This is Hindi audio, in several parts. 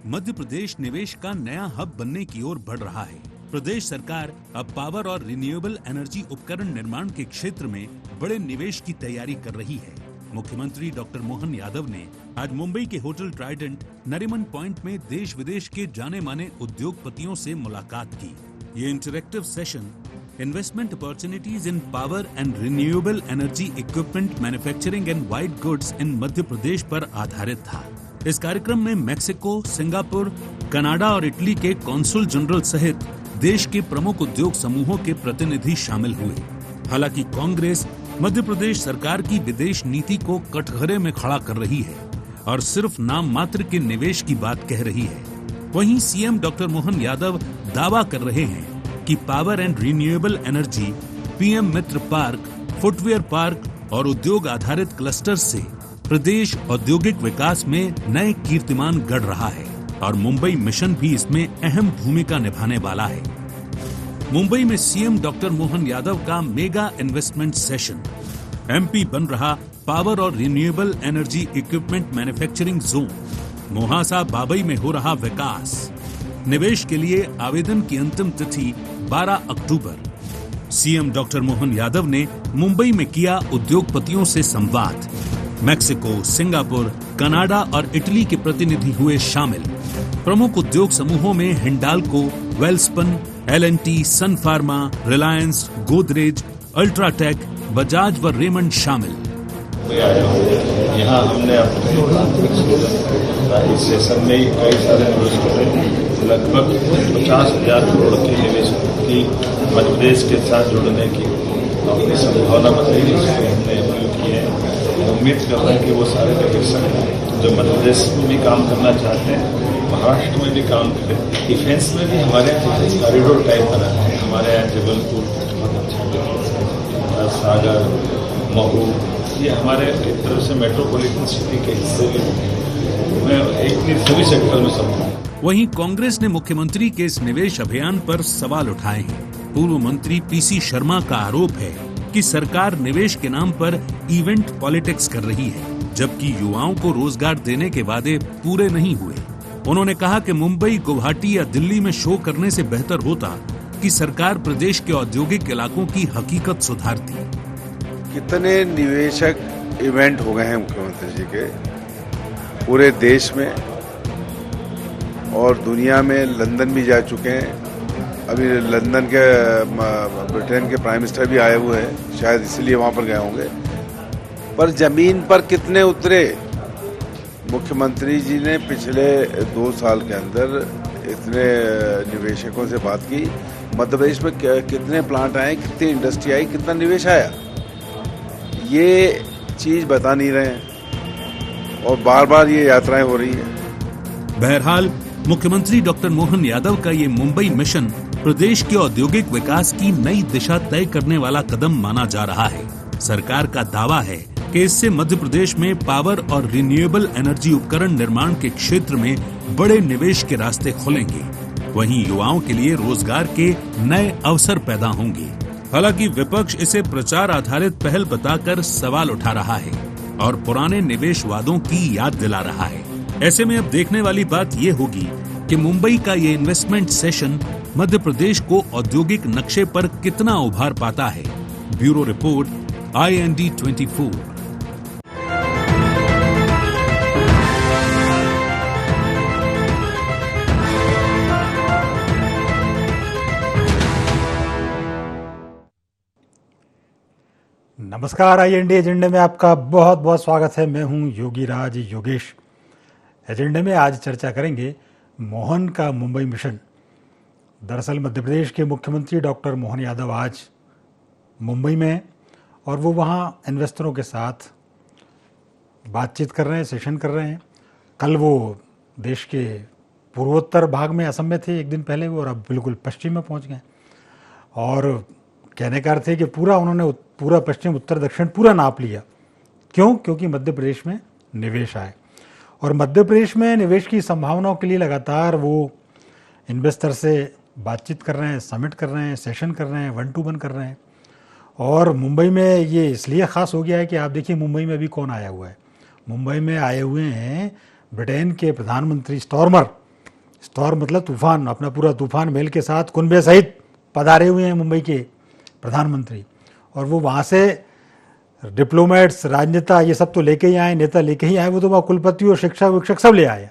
मध्य प्रदेश निवेश का नया हब बनने की ओर बढ़ रहा है। प्रदेश सरकार अब पावर और रिन्यूएबल एनर्जी उपकरण निर्माण के क्षेत्र में बड़े निवेश की तैयारी कर रही है। मुख्यमंत्री डॉक्टर मोहन यादव ने आज मुंबई के होटल ट्राइडेंट नरीमन पॉइंट में देश विदेश के जाने माने उद्योगपतियों से मुलाकात की। ये interactive session investment opportunities in power and renewable energy equipment manufacturing and white goods in Madhya Pradesh पर आधारित था। इस कार्यक्रम में मैक्सिको, सिंगापुर, कनाडा और इटली के कॉन्सुल जनरल सहित देश के प्रमुख उद्योग समूहों के प्रतिनिधि शामिल हुए। हालांकि कांग्रेस मध्य प्रदेश सरकार की विदेश नीति को कटघरे में खड़ा कर रही है और सिर्फ नाम मात्र के निवेश की बात कह रही है। वहीं सीएम डॉक्टर मोहन यादव दावा कर रहे हैं कि power and renewable energy, PM Mitra park, footwear park और उद्योग आधारित क्लस्टर से प्रदेश औद्योगिक विकास में नए कीर्तिमान गढ़ रहा है और मुंबई मिशन भी इसमें अहम भूमिका निभाने वाला है। मुंबई में सीएम डॉक्टर मोहन यादव का मेगा इन्वेस्टमेंट सेशन, एमपी बन रहा पावर और renewable energy equipment manufacturing zone, Mohasa Babai में हो रहा विकास, निवेश के लिए आवेदन की अंतिम तिथि 12 अक्टूबर। सीएम डॉक्टर मोहन यादव ने मुंबई में किया उद्योगपतियों से संवाद। मैक्सिको, सिंगापुर, कनाडा और इटली के प्रतिनिधि हुए शामिल। प्रमुख उद्योग समूहों में हिंडाल्को, वेल्सपन, एल&टी, सन फार्मा, रिलायंस, गोदरेज, अल्ट्राटेक, बजाज व रेमंड शामिल। यहाँ हमने अपने इस सेशन में कई सारे निवेश लगभग 50,000 करोड़ के निवेश की मध्य प्रदेश के साथ जुड़ने की अपनी संभावना बताई, जिसमें हमने अपील की है। उम्मीद कर रहे हैं कि वो सारे निवेशक जो मध्य प्रदेश में भी काम करना चाहते हैं, महाराष्ट्र में भी काम करें। डिफेंस में भी हमारे यहाँ कॉरिडोर टाइप बना है। हमारे यहाँ जबलपुर बहुत अच्छा, सागर, महू, ये हमारे एक तरफ से मेट्रोपॉलिटन सिटी के हिस्से में एक सभी सेक्टर में सब। वहीं कांग्रेस ने मुख्यमंत्री के इस निवेश अभियान पर सवाल उठाए हैं। पूर्व मंत्री पीसी शर्मा का आरोप है कि सरकार निवेश के नाम पर इवेंट पॉलिटिक्स कर रही है, जबकि युवाओं को रोजगार देने के वादे पूरे नहीं हुए। उन्होंने कहा कि मुंबई, गुवाहाटी या दिल्ली में शो करने से बेहतर होता कि सरकार प्रदेश के औद्योगिक इलाकों की हकीकत सुधारती। कितने निवेशक इवेंट हो गए हैं मुख्यमंत्री जी के पूरे देश में और दुनिया में। लंदन भी जा चुके हैं। अभी लंदन के ब्रिटेन के प्राइम मिनिस्टर भी आए हुए हैं, शायद इसलिए वहाँ पर गए होंगे। पर जमीन पर कितने उतरे? मुख्यमंत्री जी ने पिछले 2 साल के अंदर इतने निवेशकों से बात की। मध्य प्रदेश में कितने प्लांट आए, कितनी इंडस्ट्री आई, कितना निवेश आया, ये चीज बता नहीं रहे हैं और बार बार ये यात्राएं हो रही है। बहरहाल मुख्यमंत्री डॉक्टर मोहन यादव का ये मुंबई मिशन प्रदेश के औद्योगिक विकास की नई दिशा तय करने वाला कदम माना जा रहा है। सरकार का दावा है कि इससे मध्य प्रदेश में पावर और रिन्यूएबल एनर्जी उपकरण निर्माण के क्षेत्र में बड़े निवेश के रास्ते खुलेंगे। वहीं युवाओं के लिए रोजगार के नए अवसर पैदा होंगे। हालांकि विपक्ष इसे प्रचार आधारित पहल बताकर सवाल उठा रहा है और पुराने निवेश वादों की याद दिला रहा है। ऐसे में अब देखने वाली बात ये होगी कि मुंबई का ये इन्वेस्टमेंट सेशन मध्य प्रदेश को औद्योगिक नक्शे पर कितना उभार पाता है। Bureau report, IND 24। नमस्कार, IND एजेंडे में आपका बहुत बहुत स्वागत है। मैं हूं योगी राज योगेश। एजेंडे में आज चर्चा करेंगे मोहन का मुंबई मिशन। दरअसल मध्य प्रदेश के मुख्यमंत्री डॉक्टर मोहन यादव आज मुंबई में हैं और वो वहाँ इन्वेस्टरों के साथ बातचीत कर रहे हैं, सेशन कर रहे हैं। कल वो देश के पूर्वोत्तर भाग में असम में थे एक दिन पहले वो, और अब बिल्कुल पश्चिम में पहुँच गए। और कहने का अर्थ है कि उन्होंने पूरा पश्चिम, उत्तर, दक्षिण पूरा नाप लिया। क्यों? क्योंकि मध्य प्रदेश में निवेश आए और मध्य प्रदेश में निवेश की संभावनाओं के लिए लगातार वो इन्वेस्टर से बातचीत कर रहे हैं, समिट कर रहे हैं, सेशन कर रहे हैं, 1-to-1 कर रहे हैं। और मुंबई में ये इसलिए ख़ास हो गया है कि आप देखिए मुंबई में अभी कौन आया हुआ है। मुंबई में आए हुए हैं ब्रिटेन के प्रधानमंत्री स्टॉर्मर, स्टॉर्म मतलब तूफान, अपना पूरा तूफान मेल के साथ कुनबे सहित पधारे हुए हैं मुंबई के प्रधानमंत्री। और वो वहाँ से डिप्लोमेट्स, राजनेता ये सब तो लेके ही आए, नेता लेके ही आए, वो तो वहाँ कुलपति और शिक्षक विक्षक सब ले आए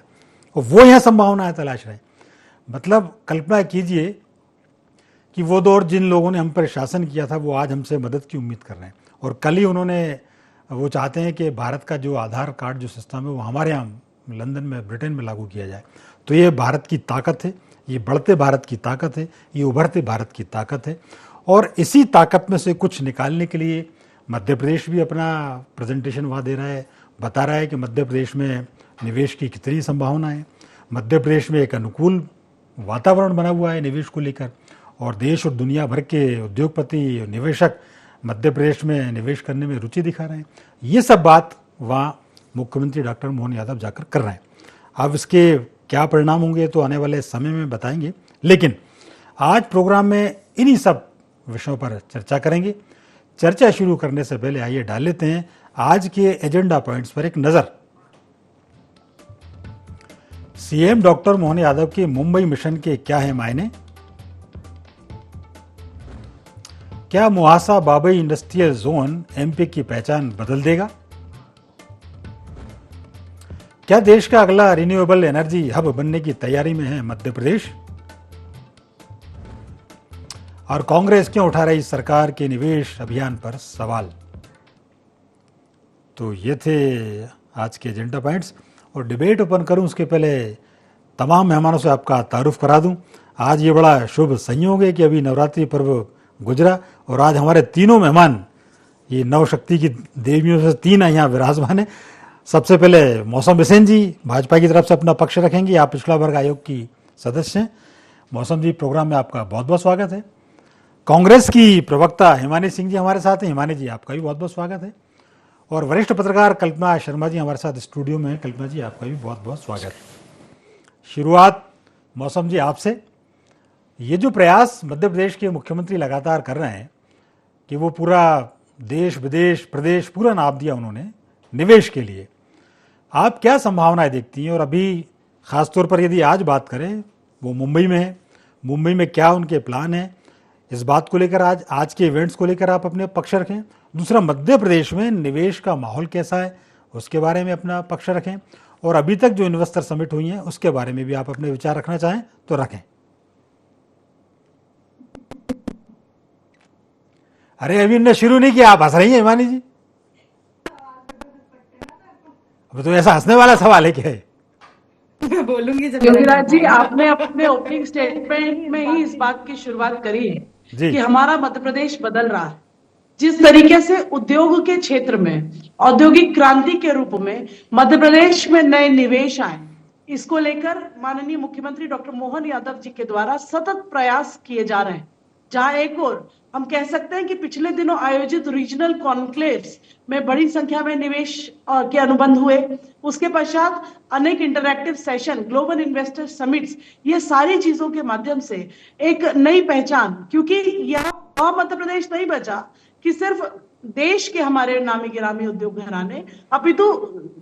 और वो यहाँ संभावनाएं तलाश रहे हैं। मतलब कल्पना कीजिए कि वो दौर जिन लोगों ने हम पर शासन किया था वो आज हमसे मदद की उम्मीद कर रहे हैं। और कल ही वो चाहते हैं कि भारत का जो आधार कार्ड जो सिस्टम है वो हमारे यहाँ लंदन में, ब्रिटेन में लागू किया जाए। तो ये भारत की ताकत है, ये बढ़ते भारत की ताकत है, ये उभरते भारत की ताकत है। और इसी ताकत में से कुछ निकालने के लिए मध्य प्रदेश भी अपना प्रेजेंटेशन वहाँ दे रहा है, बता रहा है कि मध्य प्रदेश में निवेश की कितनी संभावना है। मध्य प्रदेश में एक अनुकूल वातावरण बना हुआ है निवेश को लेकर और देश और दुनिया भर के उद्योगपति, निवेशक मध्य प्रदेश में निवेश करने में रुचि दिखा रहे हैं। ये सब बात वहाँ मुख्यमंत्री डॉक्टर मोहन यादव जाकर कर रहे हैं। अब इसके क्या परिणाम होंगे तो आने वाले समय में बताएंगे, लेकिन आज प्रोग्राम में इन्हीं सब विषयों पर चर्चा करेंगे। चर्चा शुरू करने से पहले आइए डाल लेते हैं आज के एजेंडा पॉइंट्स पर एक नजर। सीएम डॉक्टर मोहन यादव के मुंबई मिशन के क्या है मायने? क्या मुहासा बाबई इंडस्ट्रियल जोन एमपी की पहचान बदल देगा? क्या देश का अगला रिन्यूएबल एनर्जी हब बनने की तैयारी में है मध्य प्रदेश? और कांग्रेस क्यों उठा रही सरकार के निवेश अभियान पर सवाल? तो ये थे आज के एजेंडा पॉइंट्स। और डिबेट ओपन करूं उसके पहले तमाम मेहमानों से आपका तारुफ करा दूं। आज ये बड़ा शुभ संयोग है कि अभी नवरात्रि पर्व गुजरा और आज हमारे तीनों मेहमान ये नवशक्ति की देवियों से तीन यहाँ विराजमान है। सबसे पहले मौसम बिसेन जी भाजपा की तरफ से अपना पक्ष रखेंगे। आप पिछड़ा वर्ग आयोग की सदस्य हैं। मौसम जी, प्रोग्राम में आपका बहुत बहुत स्वागत है। कांग्रेस की प्रवक्ता हिमानी सिंह जी हमारे साथ हैं। हिमानी जी, आपका भी बहुत बहुत स्वागत है। और वरिष्ठ पत्रकार कल्पना शर्मा जी हमारे साथ स्टूडियो में हैं। कल्पना जी, आपका भी बहुत बहुत स्वागत है। शुरुआत मौसम जी आपसे। ये जो प्रयास मध्य प्रदेश के मुख्यमंत्री लगातार कर रहे हैं कि वो पूरा देश विदेश प्रदेश पूरा नाप दिया उन्होंने निवेश के लिए, आप क्या संभावनाएं देखती हैं? और अभी खासतौर पर यदि आज बात करें, वो मुंबई में है, मुंबई में क्या उनके प्लान हैं, इस बात को लेकर आज के इवेंट्स को लेकर आप अपने पक्ष रखें। दूसरा, मध्य प्रदेश में निवेश का माहौल कैसा है उसके बारे में अपना पक्ष रखें। और अभी तक जो इन्वेस्टर समिट हुई हैं उसके बारे में भी आप अपने विचार रखना चाहें तो रखें। अरे अभी इन्होंने शुरू नहीं किया, आप हंस रही हैं हिमानी जी। अब तो ऐसा हंसने वाला सवाल है क्या? बोलूंगी योगीराज जी, आपने अपने ओपनिंग स्टेटमेंट में ही इस बात की शुरुआत करी है कि हमारा मध्य प्रदेश बदल रहा है। जिस तरीके से उद्योग के क्षेत्र में औद्योगिक क्रांति के रूप में मध्य प्रदेश में नए निवेश आए, इसको लेकर माननीय मुख्यमंत्री डॉक्टर मोहन यादव जी के द्वारा सतत प्रयास किए जा रहे हैं। जहां एक और हम कह सकते हैं कि पिछले दिनों आयोजित रीजनल कॉन्क्लेव्स में बड़ी संख्या में निवेश के अनुबंध हुए, उसके पश्चात अनेक interactive session, global investor summits, ये सारी चीजों के माध्यम से एक नई पहचान, क्योंकि यहाँ मध्य प्रदेश नहीं बचा कि सिर्फ देश के हमारे नामी गिरामी उद्योग घराने, अपितु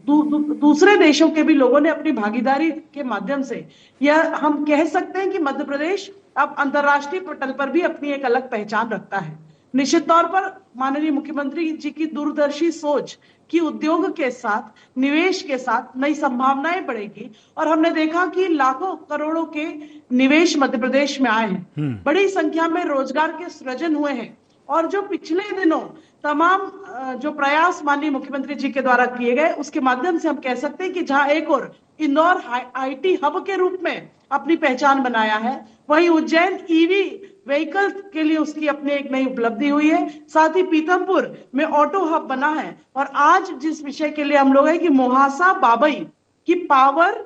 दूसरे देशों के भी लोगों ने अपनी भागीदारी के माध्यम से यह हम कह सकते हैं कि मध्य प्रदेश अब अंतर्राष्ट्रीय पटल पर भी अपनी एक अलग पहचान रखता है। निश्चित तौर पर माननीय मुख्यमंत्री जी की दूरदर्शी सोच कि उद्योग के साथ, निवेश के साथ नई संभावनाएं बढ़ेगी, और हमने देखा कि लाखों करोड़ों के निवेश मध्य प्रदेश में आए हैं, बड़ी संख्या में रोजगार के सृजन हुए हैं। और जो पिछले दिनों तमाम जो प्रयास माननीय मुख्यमंत्री जी के द्वारा किए गए, उसके माध्यम से हम कह सकते हैं कि जहां एक और इंदौर आईटी हब के रूप में अपनी पहचान बनाया है, वहीं उज्जैन ईवी व्हीकल के लिए उसकी अपनी एक नई उपलब्धि हुई है। साथ ही पीथमपुर में ऑटो हब बना है। और आज जिस विषय के लिए हम लोग हैं कि मुहासा बाबई की पावर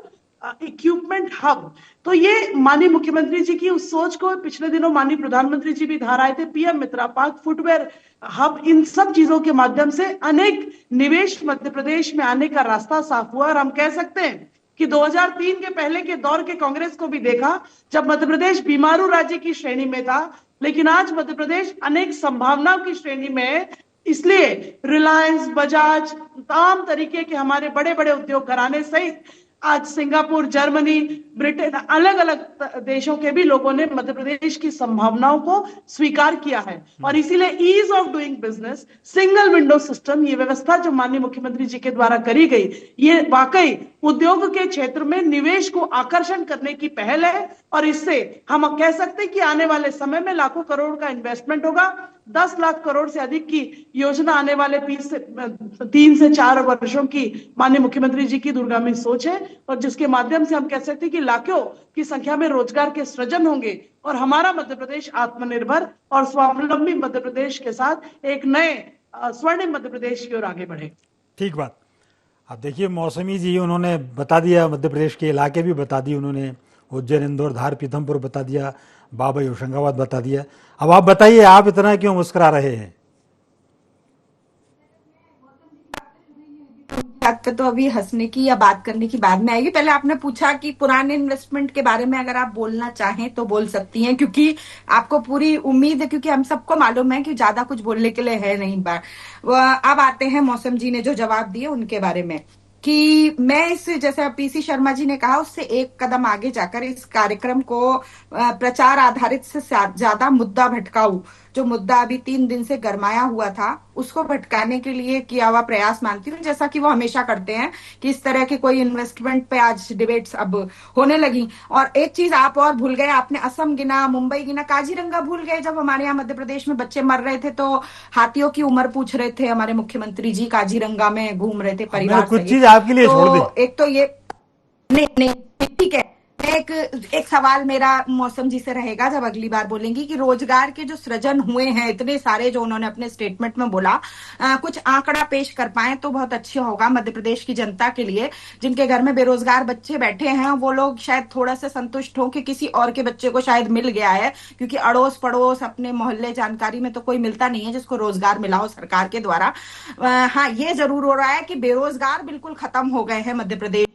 इक्विपमेंट हब, तो ये माननीय मुख्यमंत्री जी की उस सोच को पिछले दिनों माननीय प्रधानमंत्री जी भी धाराए थे। पीएम मित्रा पार्क, फुटवेयर हब, इन सब चीजों के माध्यम से अनेक निवेश मध्य प्रदेश में आने का रास्ता साफ हुआ। और हम कह सकते हैं कि 2003 के पहले के दौर के कांग्रेस को भी देखा जब मध्य प्रदेश बीमारू राज्य की श्रेणी में था, लेकिन आज मध्य प्रदेश अनेक संभावनाओं की श्रेणी में है। इसलिए रिलायंस, बजाज, तमाम तरीके के हमारे बड़े बड़े उद्योग घराने सहित आज सिंगापुर, जर्मनी, ब्रिटेन, अलग अलग देशों के भी लोगों ने मध्य प्रदेश की संभावनाओं को स्वीकार किया है। और इसीलिए ease of doing business, single window system, ये व्यवस्था जो माननीय मुख्यमंत्री जी के द्वारा करी गई, ये वाकई उद्योग के क्षेत्र में निवेश को आकर्षण करने की पहल है। और इससे हम कह सकते हैं कि आने वाले समय में लाखों करोड़ का इन्वेस्टमेंट होगा। 10 लाख करोड़ से अधिक की योजना आने वाले 3 से 4 वर्षों की माननीय मुख्यमंत्री जी की दूरगामी सोच है, और जिसके माध्यम से हम कह सकते हैं कि लाखों की संख्या में रोजगार के सृजन होंगे और हमारा मध्य प्रदेश आत्मनिर्भर और स्वावलंबी मध्य प्रदेश के साथ एक नए स्वर्णिम मध्य प्रदेश की ओर आगे बढ़े। ठीक बात। अब देखिए मौसमी जी उन्होंने बता दिया, मध्य प्रदेश के इलाके भी बता दिए उन्होंने, उज्जैन, इंदौर, धार, पीथमपुर बता दिया, बाबई, होशंगाबाद बता दिया। अब आप बताइए, आप इतना क्यों मुस्कुरा रहे हैं? बात तो अभी हंसने की या बात करने की बाद में आएगी। पहले आपने पूछा कि पुराने इन्वेस्टमेंट के बारे में अगर आप बोलना चाहें तो बोल सकती हैं, क्योंकि आपको पूरी उम्मीद है, क्योंकि हम सबको मालूम है कि ज्यादा कुछ बोलने के लिए है नहीं। अब आते हैं मौसम जी ने जो जवाब दिए उनके बारे में, कि मैं इस, जैसे पीसी शर्मा जी ने कहा, उससे एक कदम आगे जाकर इस कार्यक्रम को प्रचार आधारित से ज्यादा मुद्दा भटकाऊ, जो मुद्दा अभी 3 दिन से गरमाया हुआ था, उसको भटकाने के लिए किया हुआ प्रयास मानती हूँ, जैसा कि वो हमेशा करते हैं कि इस तरह के कोई इन्वेस्टमेंट पे आज डिबेट्स अब होने लगी। और एक चीज आप और भूल गए, आपने असम गिना, मुंबई गिना, काजीरंगा भूल गए। जब हमारे यहाँ मध्य प्रदेश में बच्चे मर रहे थे तो हाथियों की उम्र पूछ रहे थे हमारे मुख्यमंत्री जी, काजीरंगा में घूम रहे थे परिवार कुछ चीज आपके लिए छोड़ दे। एक तो ये नहीं ठीक है, एक सवाल मेरा मौसम जी से रहेगा जब अगली बार बोलेंगी, कि रोजगार के जो सृजन हुए हैं इतने सारे जो उन्होंने अपने स्टेटमेंट में बोला, कुछ आंकड़ा पेश कर पाए तो बहुत अच्छा होगा मध्य प्रदेश की जनता के लिए। जिनके घर में बेरोजगार बच्चे बैठे हैं वो लोग शायद थोड़ा सा संतुष्ट हो कि किसी और के बच्चे को शायद मिल गया है, क्योंकि अड़ोस पड़ोस अपने मोहल्ले जानकारी में तो कोई मिलता नहीं है जिसको रोजगार मिला हो सरकार के द्वारा। हाँ, ये जरूर हो रहा है कि बेरोजगार बिल्कुल खत्म हो गए हैं मध्य प्रदेश।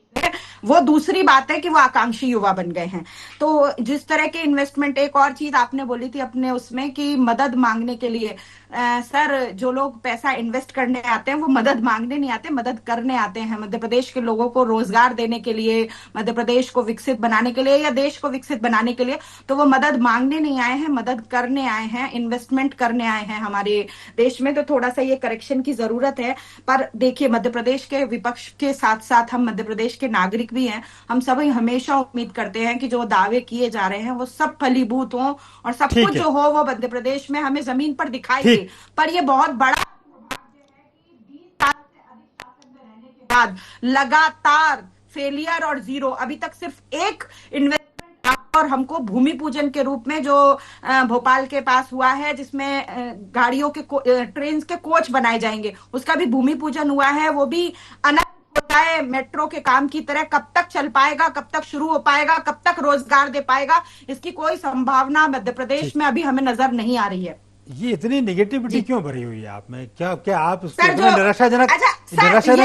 वो दूसरी बात है कि वो आकांक्षी युवा बन गए हैं। तो जिस तरह के इन्वेस्टमेंट, एक और चीज आपने बोली थी अपने उसमें कि मदद मांगने के लिए, सर जो लोग पैसा इन्वेस्ट करने आते हैं वो मदद मांगने नहीं आते, मदद करने आते हैं। मध्य प्रदेश के लोगों को रोजगार देने के लिए, मध्य प्रदेश को विकसित बनाने के लिए या देश को विकसित बनाने के लिए, तो वो मदद मांगने नहीं आए हैं, मदद करने आए हैं, इन्वेस्टमेंट करने आए हैं हमारे देश में। तो थोड़ा सा ये करेक्शन की जरूरत है। पर देखिए, मध्य प्रदेश के विपक्ष के साथ साथ हम मध्य प्रदेश के नागरिक भी हैं। हम सभी हमेशा उम्मीद करते हैं कि जो दावे किए जा रहे हैं वो सब फलीभूत हों और सब कुछ जो हो वो मध्य प्रदेश में हमें जमीन पर दिखाई दे। पर ये बहुत बड़ा दुर्भाग्य है कि 20 साल से अधिक शासन में रहने के बाद लगातार फेलियर और जीरो, अभी तक सिर्फ एक इन्वेस्टमेंट और हमको भूमि पूजन के रूप में जो भोपाल के पास हुआ है, जिसमें गाड़ियों के ट्रेन के कोच बनाए जाएंगे, उसका भी भूमि पूजन हुआ है। वो भी अनंत होता है मेट्रो के काम की तरह। कब तक चल पाएगा, कब तक शुरू हो पाएगा, कब तक रोजगार दे पाएगा, इसकी कोई संभावना मध्य प्रदेश में अभी हमें नजर नहीं आ रही है। ये इतनी नेगेटिविटी क्यों भरी हुई है आप में? क्या आप उसको निराशाजनक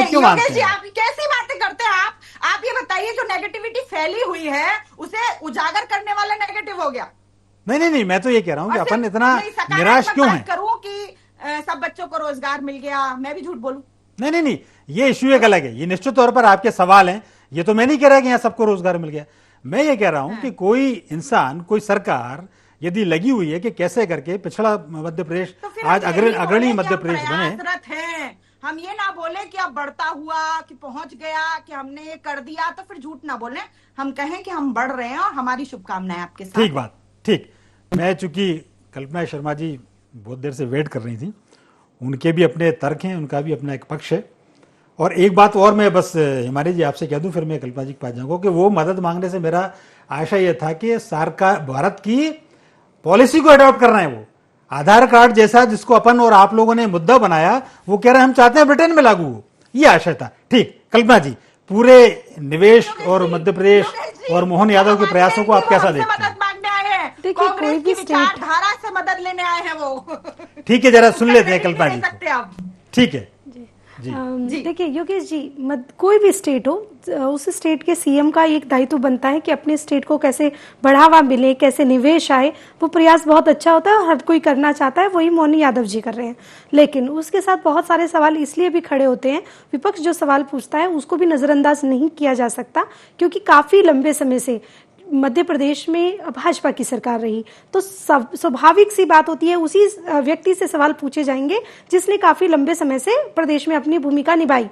क्यों मानते हैं? आप कैसी बातें करते हैं आप ये बताइए, जो नेगेटिविटी फैली हुई है उसे उजागर करने वाला नेगेटिव हो गया। नहीं, मैं तो ये कह रहा हूँ कि अपन इतना निराश क्यों है? करूं कि सब बच्चों को रोजगार मिल गया, मैं भी झूठ बोलूं? नहीं, ये इश्यू एक अलग है। ये निश्चित तौर पर आपके सवाल हैं। ये तो मैं नहीं कह रहा कि यहाँ सबको रोजगार मिल गया। मैं ये कह रहा हूं कि कोई इंसान, कोई सरकार यदि लगी हुई है कि कैसे करके पिछड़ा मध्य प्रदेश आज अग्रणी मध्य प्रदेश बने। हम ये ना बोले कि अब बढ़ता हुआ, कि पहुंच गया, कि हमने ये कर दिया, तो फिर झूठ ना बोले। हम कहें कि हम बढ़ रहे हैं और हमारी शुभकामनाएं आपके साथ। ठीक बात, ठीक। मैं चूंकि कल्पना शर्मा जी बहुत देर से वेट कर रही थी, उनके भी अपने तर्क हैं, उनका भी अपना एक पक्ष है। और एक बात और मैं बस हिमानी जी आपसे कह दूं, फिर मैं कल्पना जी के पास जाऊंगा, कि वो मदद मांगने से मेरा आशा यह था कि सरकार भारत की पॉलिसी को अडॉप्ट करना है। वो आधार कार्ड जैसा जिसको अपन और आप लोगों ने मुद्दा बनाया, वो कह रहे हैं हम चाहते हैं ब्रिटेन में लागू हो। ये आशा था। ठीक, कल्पना जी, पूरे निवेश और मध्य प्रदेश और मोहन यादव के प्रयासों को आप कैसा देखते हैं? देखिए, कोई भी विचारधारा से मदद लेने आए हैं वो। ठीक है, जरा सुन लेते हैं कल्पना जी को। ठीक है, देखिए योगेश जी, कोई भी स्टेट हो, उस स्टेट के सीएम का एक दायित्व बनता है कि अपने स्टेट को कैसे बढ़ावा मिले, कैसे निवेश आए। वो प्रयास बहुत अच्छा होता है और हर कोई करना चाहता है, वही मोहन यादव जी कर रहे हैं। लेकिन उसके साथ बहुत सारे सवाल इसलिए भी खड़े होते हैं, विपक्ष जो सवाल पूछता है उसको भी नज़रअंदाज नहीं किया जा सकता, क्योंकि काफ़ी लंबे समय से मध्य प्रदेश में भाजपा की सरकार रही, तो स्वाभाविक सी बात होती है उसी व्यक्ति से सवाल पूछे जाएंगे जिसने काफी लंबे समय से प्रदेश में अपनी भूमिका निभाई।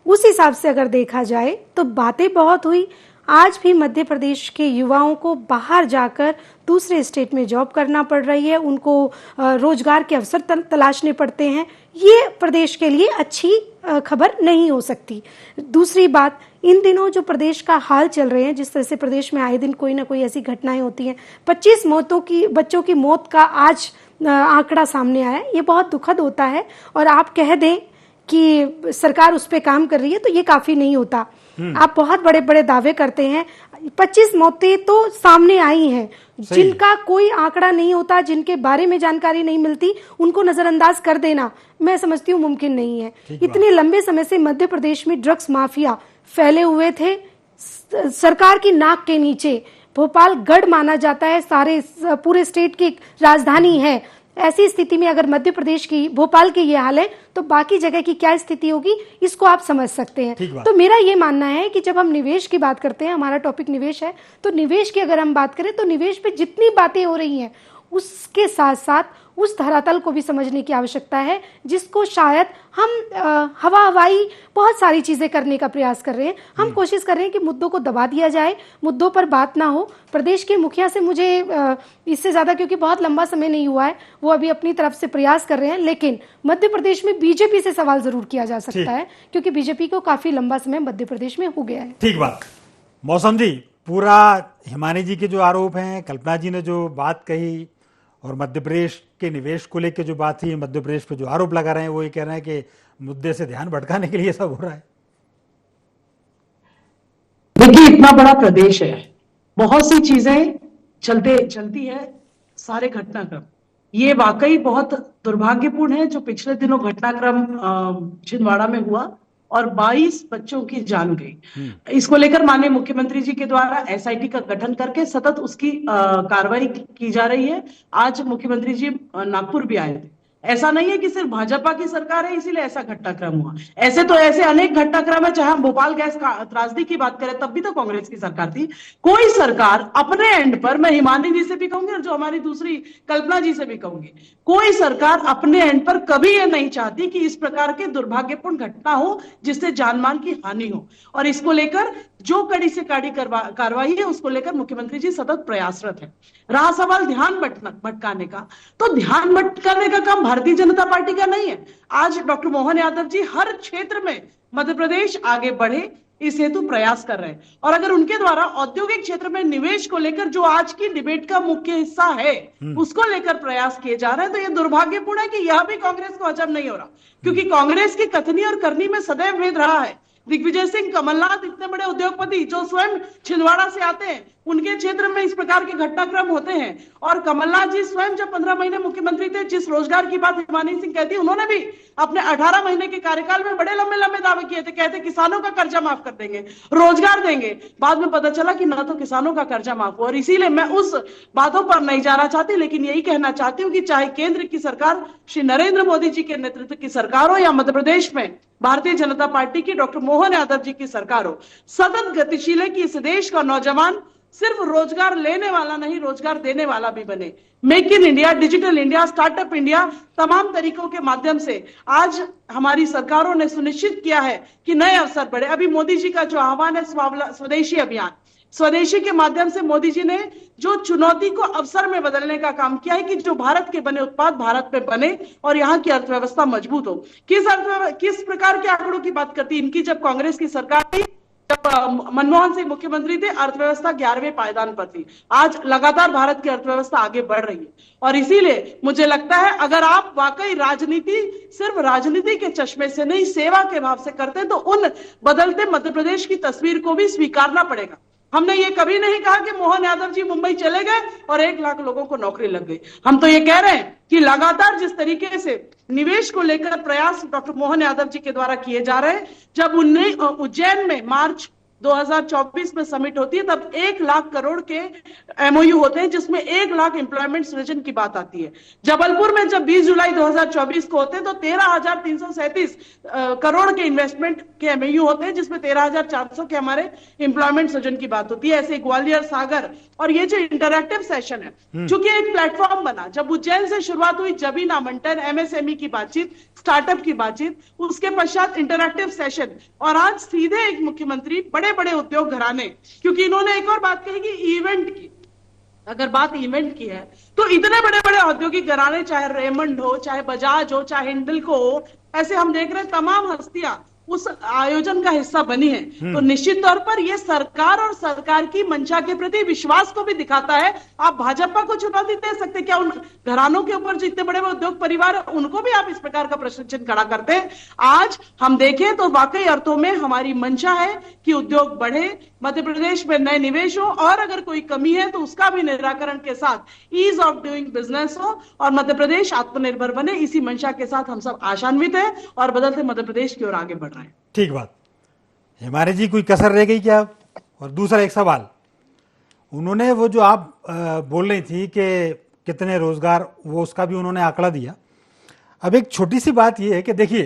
उस हिसाब से अगर देखा जाए तो बातें बहुत हुई। आज भी मध्य प्रदेश के युवाओं को बाहर जाकर दूसरे स्टेट में जॉब करना पड़ रही है, उनको रोजगार के अवसर तलाशने पड़ते हैं। ये प्रदेश के लिए अच्छी खबर नहीं हो सकती। दूसरी बात, इन दिनों जो प्रदेश का हाल चल रहे हैं, जिस तरह से प्रदेश में आए दिन कोई ना कोई ऐसी घटनाएं होती हैं, 25 बच्चों की मौत का आज आंकड़ा सामने आया, ये बहुत दुखद होता है। और आप कह दें कि सरकार उस पर काम कर रही है तो ये काफी नहीं होता। आप बहुत बड़े बड़े दावे करते हैं, 25 मौतें तो सामने आई हैं, जिनका कोई आंकड़ा नहीं होता, जिनके बारे में जानकारी नहीं मिलती, उनको नजरअंदाज कर देना मैं समझती हूँ मुमकिन नहीं है। इतने लंबे समय से मध्य प्रदेश में ड्रग्स माफिया फैले हुए थे, सरकार की नाक के नीचे। भोपाल गढ़ माना जाता है, पूरे स्टेट की राजधानी है। ऐसी स्थिति में अगर मध्य प्रदेश की, भोपाल की ये हाल है, तो बाकी जगह की क्या स्थिति होगी, इसको आप समझ सकते हैं। तो मेरा ये मानना है कि जब हम निवेश की बात करते हैं, हमारा टॉपिक निवेश है, तो निवेश की अगर हम बात करें तो निवेश पे जितनी बातें हो रही हैं उसके साथ साथ उस धरातल को भी समझने की आवश्यकता है, जिसको शायद हम हवाई बहुत सारी चीजें करने का प्रयास कर रहे हैं। हम कोशिश कर रहे हैं कि मुद्दों को दबा दिया जाए, मुद्दों पर बात ना हो। प्रदेश के मुखिया से मुझे इससे ज्यादा, क्योंकि बहुत लंबा समय नहीं हुआ है, वो अभी अपनी तरफ से प्रयास कर रहे हैं, लेकिन मध्य प्रदेश में बीजेपी से सवाल जरूर किया जा सकता है, क्योंकि बीजेपी को काफी लंबा समय मध्य प्रदेश में हो गया है। ठीक बात। मौसम जी, पूरा हिमानी जी के जो आरोप हैं, कल्पना जी ने जो बात कही, और मध्य प्रदेश के निवेश को लेकर जो बात थी, मध्य प्रदेश पे जो आरोप लगा रहे हैं वो ये कह रहे हैं कि मुद्दे से ध्यान भटकाने के लिए सब हो रहा है। देखिए, इतना बड़ा प्रदेश है, बहुत सी चीजें चलती है, सारे घटनाक्रम, ये वाकई बहुत दुर्भाग्यपूर्ण है जो पिछले दिनों घटनाक्रम छिंदवाड़ा में हुआ और 22 बच्चों की जान गई। इसको लेकर माननीय मुख्यमंत्री जी के द्वारा एसआईटी का गठन करके सतत उसकी कार्रवाई की जा रही है। आज मुख्यमंत्री जी नागपुर भी आए थे। ऐसा नहीं है कि सिर्फ भाजपा की सरकार है इसीलिए ऐसा घटनाक्रम हुआ, ऐसे अनेक घटनाक्रम है। चाहे हम भोपाल गैस त्रासदी की बात करें, तब भी तो कांग्रेस की सरकार थी। कोई सरकार अपने एंड पर, मैं हिमानी जी से भी कहूंगी और जो हमारी दूसरी कल्पना जी से भी कहूंगी, कोई सरकार अपने एंड पर कभी यह नहीं चाहती कि इस प्रकार के दुर्भाग्यपूर्ण घटना हो जिससे जानमाल की हानि हो। और इसको लेकर जो कड़ी से कड़ी कार्रवाई है उसको लेकर मुख्यमंत्री जी सतत प्रयासरत है। रहा सवाल ध्यान भटकाने का, तो ध्यान भटकाने का काम भारतीय जनता पार्टी का नहीं है। आज डॉक्टर मोहन यादव जी हर क्षेत्र में मध्य प्रदेश आगे बढ़े इस हेतु प्रयास कर रहे हैं। और अगर उनके द्वारा औद्योगिक क्षेत्र में निवेश को लेकर जो आज की डिबेट का मुख्य हिस्सा है उसको लेकर प्रयास किए जा रहे हैं, तो यह दुर्भाग्यपूर्ण है कि यह भी कांग्रेस को हजम नहीं हो रहा, क्योंकि कांग्रेस की कथनी और करनी में सदैव भेद रहा है। दिग्विजय सिंह, कमलनाथ, इतने बड़े उद्योगपति जो स्वयं छिंदवाड़ा से आते हैं, उनके क्षेत्र में इस प्रकार के घटनाक्रम होते हैं। और कमलनाथ जी स्वयं जब 15 महीने मुख्यमंत्री थे, जिस रोजगार की बात हिमानी सिंह कहती, उन्होंने भी अपने 18 महीने के कार्यकाल में बड़े लंबे लंबे दावे किए थे। कहते किसानों का कर्जा माफ कर देंगे, रोजगार देंगे। बाद में पता चला कि ना तो किसानों का कर्जा माफ हुआ। और इसीलिए मैं उस बातों पर नहीं जाना चाहती, लेकिन यही कहना चाहती हूँ कि चाहे केंद्र की सरकार श्री नरेंद्र मोदी जी के नेतृत्व की सरकार हो या मध्य प्रदेश में भारतीय जनता पार्टी की डॉक्टर मोहन यादव जी की सरकार हो, सतत गतिशील है कि इस देश का नौजवान सिर्फ रोजगार लेने वाला नहीं, रोजगार देने वाला भी बने। Make in India, digital India, startup India, तमाम तरीकों के माध्यम से आज हमारी सरकारों ने सुनिश्चित किया है कि नए अवसर बढ़े। अभी मोदी जी का जो आह्वान है स्वदेशी अभियान, स्वदेशी के माध्यम से मोदी जी ने जो चुनौती को अवसर में बदलने का काम किया है कि जो भारत के बने उत्पाद भारत में बने और यहाँ की अर्थव्यवस्था मजबूत हो। किस प्रकार के आंकड़ों की बात करती, इनकी जब कांग्रेस की सरकार थी, जब मनमोहन सिंह मुख्यमंत्री थे, अर्थव्यवस्था 11वें पायदान पर थी। आज लगातार भारत की अर्थव्यवस्था आगे बढ़ रही है। और इसीलिए मुझे लगता है अगर आप वाकई राजनीति सिर्फ राजनीति के चश्मे से नहीं, सेवा के भाव से करते हैं, तो उन बदलते मध्य प्रदेश की तस्वीर को भी स्वीकारना पड़ेगा। हमने ये कभी नहीं कहा कि मोहन यादव जी मुंबई चले गए और 1 लाख लोगों को नौकरी लग गई। हम तो ये कह रहे हैं कि लगातार जिस तरीके से निवेश को लेकर प्रयास डॉक्टर मोहन यादव जी के द्वारा किए जा रहे हैं, जब उज्जैन में मार्च 2024 में समिट होती है तब 1 लाख करोड़ के एमओयू होते हैं, जिसमें 1 लाख एम्प्लॉयमेंट सृजन की बात आती है। जबलपुर में जब 20 जुलाई 2024 को होते हैं तो 13,337 करोड़ के इन्वेस्टमेंट के एमओयू होते हैं, जिसमें 13,400 के हमारे एम्प्लॉयमेंट सृजन की बात होती है। ऐसे ग्वालियर, सागर और ये जो इंटरैक्टिव सेशन है, चूंकि एक प्लेटफॉर्म बना, जब उज्जैन से शुरुआत हुई, जबी नामांकन, एमएसएमई की बातचीत, स्टार्टअप की बातचीत, उसके पश्चात इंटरैक्टिव सेशन, और आज सीधे एक मुख्यमंत्री बड़े बड़े उद्योग घराने, क्योंकि इन्होंने एक और बात कही कि इवेंट की, अगर बात इवेंट की है तो इतने बड़े बड़े औद्योगिक घराने, चाहे रेमंड हो, चाहे बजाज हो, चाहे हिंडल्को हो, ऐसे हम देख रहे हैं तमाम हस्तियां उस आयोजन का हिस्सा बनी है। तो निश्चित तौर पर यह सरकार और सरकार की मंशा के प्रति विश्वास को भी दिखाता है। आप भाजपा को चुनौती दे सकते, क्या उन घरानों के ऊपर जो इतने बड़े बड़े उद्योग परिवार है उनको भी आप इस प्रकार का प्रश्न चिन्ह खड़ा करते हैं? आज हम देखें तो वाकई अर्थों में हमारी मंशा है कि उद्योग बढ़े, मध्य प्रदेश में नए निवेश हो, और अगर कोई कमी है तो उसका भी निराकरण के साथ ईज ऑफ डूइंग बिजनेस हो और मध्य प्रदेश आत्मनिर्भर बने। इसी मंशा के साथ हम सब आशान्वित हैं और बदलते मध्य प्रदेश की ओर आगे बढ़ रहे हैं। ठीक बात। हिमानी जी, कोई कसर रह गई क्या? और दूसरा एक सवाल, उन्होंने वो जो आप बोल रही थी कि कितने रोजगार, वो उसका भी उन्होंने आंकड़ा दिया। अब एक छोटी सी बात ये है कि देखिए,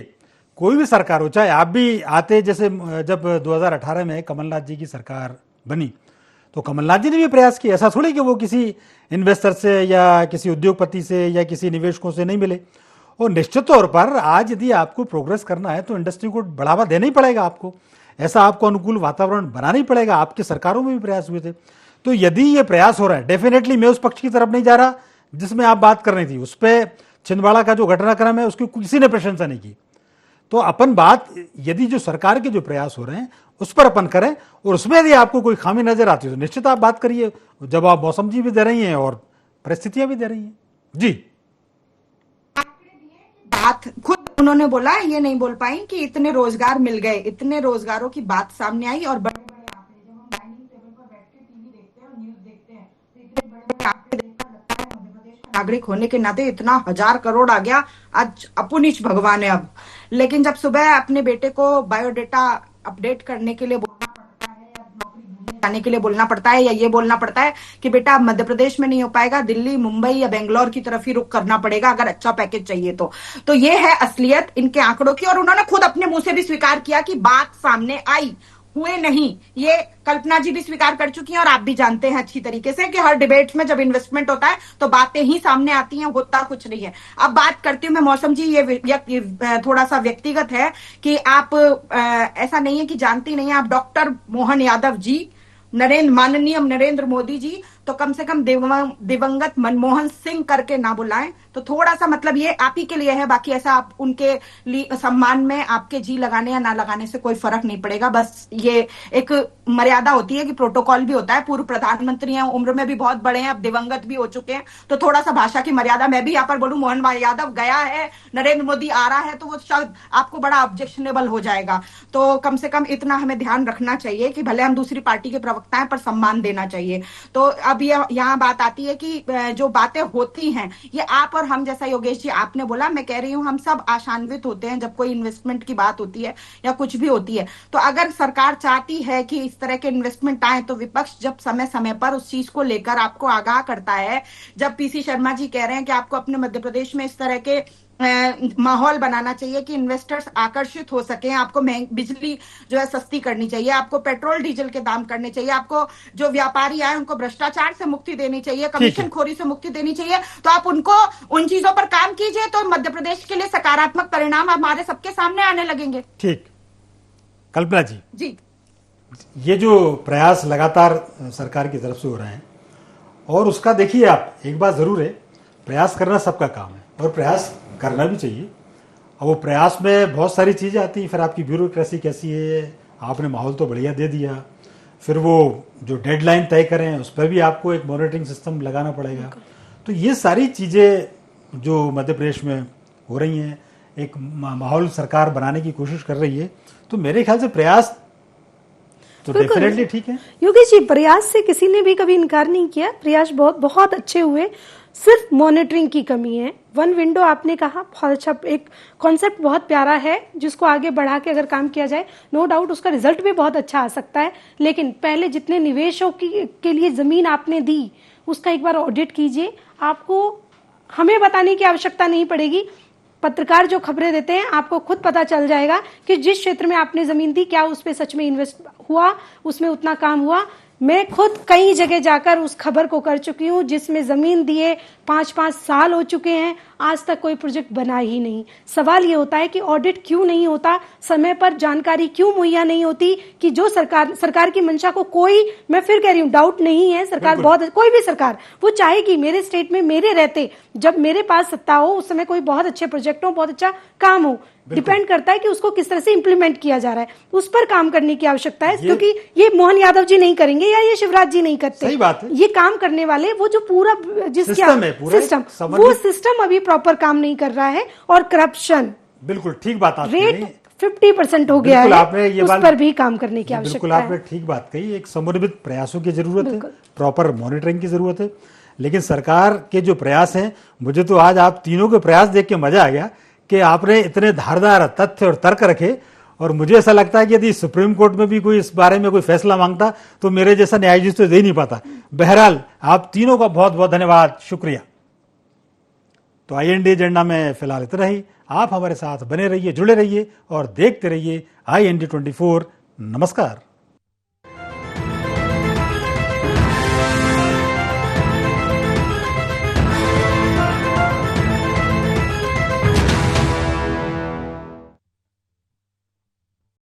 कोई भी सरकार हो, चाहे आप भी आते, जैसे जब 2018 में कमलनाथ जी की सरकार बनी तो कमलनाथ जी ने भी प्रयास किया। ऐसा थोड़ी कि वो किसी इन्वेस्टर से या किसी उद्योगपति से या किसी निवेशकों से नहीं मिले। और निश्चित तौर पर आज यदि आपको प्रोग्रेस करना है तो इंडस्ट्री को बढ़ावा देना ही पड़ेगा, आपको ऐसा आपको अनुकूल वातावरण बनाना ही पड़ेगा। आपकी सरकारों में भी प्रयास हुए थे। तो यदि ये प्रयास हो रहा है, डेफिनेटली मैं उस पक्ष की तरफ नहीं जा रहा जिसमें आप बात कर रही थी। उस पर छिंदवाड़ा का जो घटनाक्रम है उसकी किसी ने प्रशंसा नहीं की। तो अपन बात, यदि जो सरकार के जो प्रयास हो रहे हैं उस पर अपन करें, और उसमें यदि आपको कोई खामी नजर आती है तो निश्चित आप बात करिए। जब आप मौसम जी भी दे रही हैं और परिस्थितियां भी दे रही हैं। जी, बात खुद उन्होंने बोला, ये नहीं बोल पाई कि इतने रोजगार मिल गए, इतने रोजगारों की बात सामने आई। और बड़े बड़े आंकड़े, जब हम डाइनिंग टेबल पर बैठ के टीवी देखते हैं और न्यूज देखते हैं तो इतने बड़े बड़े आंकड़े देखकर लगता है मध्य प्रदेश का नागरिक होने के नाते इतना 1000 करोड़ आ गया, आज अपुनिच भगवान है अब। लेकिन जब सुबह अपने बेटे को बायोडेटा अपडेट करने के लिए बोलना पड़ता है, या नौकरी ढूंढने जाने के लिए बोलना पड़ता है, या ये बोलना पड़ता है कि बेटा अब मध्य प्रदेश में नहीं हो पाएगा, दिल्ली, मुंबई या बेंगलोर की तरफ ही रुख करना पड़ेगा अगर अच्छा पैकेज चाहिए तो ये है असलियत इनके आंकड़ों की। और उन्होंने खुद अपने मुंह से भी स्वीकार किया कि बात सामने आई, हुए नहीं। ये कल्पना जी भी स्वीकार कर चुकी हैं और आप भी जानते हैं अच्छी तरीके से कि हर डिबेट में जब इन्वेस्टमेंट होता है तो बातें ही सामने आती हैं, होता कुछ नहीं है। अब बात करती हूं मैं मौसम जी, ये थोड़ा सा व्यक्तिगत है कि आप ऐसा नहीं है कि जानती नहीं है आप डॉक्टर मोहन यादव जी, माननीय नरेंद्र मोदी जी, तो कम से कम दिवंगत मनमोहन सिंह करके ना बुलाएं तो थोड़ा सा मतलब ये आप ही के लिए है। बाकी ऐसा आप उनके लिए सम्मान में आपके जी लगाने या ना लगाने से कोई फर्क नहीं पड़ेगा। बस ये एक मर्यादा होती है कि प्रोटोकॉल भी होता है। पूर्व प्रधानमंत्री हैं, उम्र में भी बहुत बड़े हैं, अब दिवंगत भी हो चुके हैं, तो थोड़ा सा भाषा की मर्यादा। मैं भी यहाँ पर बोलूं मोहन यादव गया है, नरेंद्र मोदी आ रहा है, तो वो शायद आपको बड़ा ऑब्जेक्शनेबल हो जाएगा। तो कम से कम इतना हमें ध्यान रखना चाहिए कि भले हम दूसरी पार्टी के प्रवक्ता हैं पर सम्मान देना चाहिए। तो अब यहाँ बात आती है कि जो बातें होती हैं ये आप और हम, जैसा योगेश जी आपने बोला, मैं कह रही हूं हम सब आशान्वित होते हैं जब कोई इन्वेस्टमेंट की बात होती है या कुछ भी होती है। तो अगर सरकार चाहती है कि इस तरह के इन्वेस्टमेंट आए तो विपक्ष जब समय समय पर उस चीज को लेकर आपको आगाह करता है। जब पीसी शर्मा जी कह रहे हैं कि आपको अपने मध्य प्रदेश में इस तरह के माहौल बनाना चाहिए कि इन्वेस्टर्स आकर्षित हो सके, आपको बिजली जो है सस्ती करनी चाहिए, आपको पेट्रोल डीजल के दाम करने चाहिए, आपको जो व्यापारी आए उनको भ्रष्टाचार से मुक्ति देनी चाहिए, कमीशन खोरी से मुक्ति देनी चाहिए, तो आप उनको उन चीजों पर काम कीजिए तो मध्य प्रदेश के लिए सकारात्मक परिणाम हमारे सबके सामने आने लगेंगे। ठीक, कल्पना जी, जी, ये जो प्रयास लगातार सरकार की तरफ से हो रहे हैं और उसका देखिए आप, एक बात जरूर है, प्रयास करना सबका काम है और प्रयास करना भी चाहिए। और वो प्रयास में बहुत सारी चीज़ें आती हैं, फिर आपकी ब्यूरोक्रेसी कैसी है, आपने माहौल तो बढ़िया दे दिया, फिर वो जो डेडलाइन तय करें उस पर भी आपको एक मॉनिटरिंग सिस्टम लगाना पड़ेगा। तो ये सारी चीज़ें जो मध्य प्रदेश में हो रही हैं, एक माहौल सरकार बनाने की कोशिश कर रही है, तो मेरे ख्याल से प्रयास तो डेफिनेटली ठीक है। योगेश जी, प्रयास से किसी ने भी कभी इनकार नहीं किया, प्रयास बहुत अच्छे हुए, सिर्फ मॉनिटरिंग की कमी है। वन विंडो आपने कहा, बहुत अच्छा, एक कॉन्सेप्ट बहुत प्यारा है जिसको आगे बढ़ा के अगर काम किया जाए, नो डाउट उसका रिजल्ट भी बहुत अच्छा आ सकता है। लेकिन पहले जितने निवेशों के लिए जमीन आपने दी उसका एक बार ऑडिट कीजिए। आपको हमें बताने की आवश्यकता नहीं पड़ेगी, पत्रकार जो खबरें देते हैं आपको खुद पता चल जाएगा कि जिस क्षेत्र में आपने जमीन दी क्या उस पर सच में इन्वेस्ट हुआ, उसमें उतना काम हुआ। मैं खुद कई जगह जाकर उस खबर को कर चुकी हूं जिसमें जमीन दिए 5-5 साल हो चुके हैं, आज तक कोई प्रोजेक्ट बना ही नहीं। सवाल ये होता है कि ऑडिट क्यों नहीं होता, समय पर जानकारी क्यों मुहैया नहीं होती कि जो सरकार की मंशा को कोई, मैं फिर कह रही हूं, डाउट नहीं है, सरकार बहुत, कोई भी सरकार वो चाहेगी मेरे स्टेट में मेरे रहते, जब मेरे पास सत्ता हो उस समय कोई बहुत अच्छे प्रोजेक्ट हो, बहुत अच्छा काम हो, डिपेंड करता है कि उसको किस तरह से इंप्लीमेंट किया जा रहा है, उस पर काम करने की आवश्यकता है। क्योंकि ये मोहन यादव जी नहीं करेंगे या ये शिवराज जी नहीं करते, सही बात है। ये काम करने वाले वो जो पूरा सिस्टम वो सिस्टम अभी प्रॉपर काम नहीं कर रहा है, और करप्शन, बिल्कुल ठीक बात आपने, रेट 50% हो गया है, आपने ये उस पर भी काम करने की आवश्यकता है। बिल्कुल आपने ठीक बात कही, एक समन्वित प्रयासों की जरूरत है, प्रॉपर मॉनिटरिंग की जरूरत है। लेकिन सरकार के जो प्रयास हैं, मुझे तो आज आप तीनों के प्रयास देख के मजा आ गया कि आपने इतने धारदार तथ्य और तर्क रखे, और मुझे ऐसा लगता है कि यदि सुप्रीम कोर्ट में भी कोई इस बारे में कोई फैसला मांगता तो मेरे जैसा न्यायाधीश तो दे नहीं पाता। बहरहाल आप तीनों का बहुत बहुत धन्यवाद, शुक्रिया। तो IND एजेंडा में फिलहाल इतना ही। आप हमारे साथ बने रहिए, जुड़े रहिए और देखते रहिए IND 24। नमस्कार।